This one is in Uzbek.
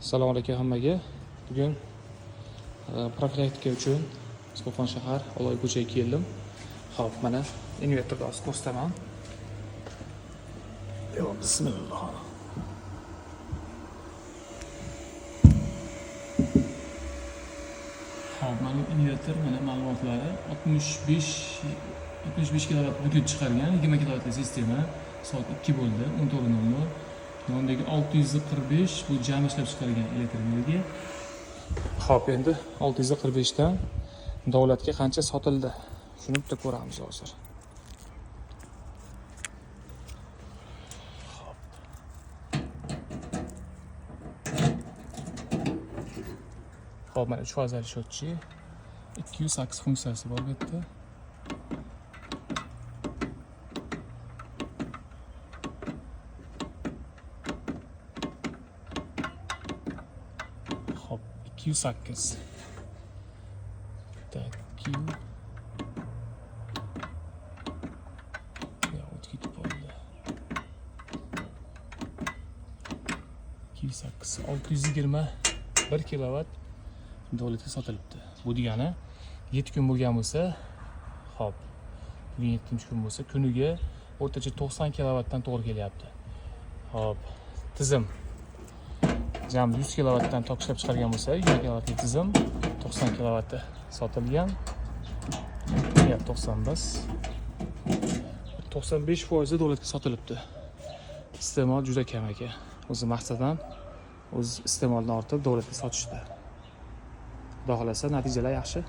Assalomu alaykum hammaga. Bugun profilaktika uchun Qo'qon shahar Oloy ko'chaga keldim. Xo'p, mana invertorda hozir ko'rsataman. Yo, bismillah. Xo'p, mana invertor mana ma'lumotlari 65 kilovat hudud chiqargan, 20 kilovatli sistema, soat 2 bo'ldi, 14:00. Yondagi 645 bu jami ishlab chiqargan elektr energiya. Xo'p, endi 645 dan davlatga qancha sotildi? Shuni bitta ko'ramiz hozir. Xo'p, mana 3 fazali счётчик, 200 funksiyasi bor bu yerda. Hop, 208. Tak, Q. Ya, o'tib ketib qoldi. 208, 621 kilovat davlatga sotilibdi. Bu degani 7 kun bo'lgan bo'lsa, hop, 7 kun bo'lsa, kuniga o'rtacha 90 kilovatdan to'g'ri kelyapti. Hop, tizim jami 100 kilovatdan tok ishlab chiqargan bo'lsa, 20 kilovatli tizim 90 kilovati sotilgan. Ya 95. 95% davlatga sotilibdi. Iste'mol juda kam ekan. O'zi maqsadan o'z iste'molni ortib davlatga sotishdi. Xudo xolasa natijalar yaxshi.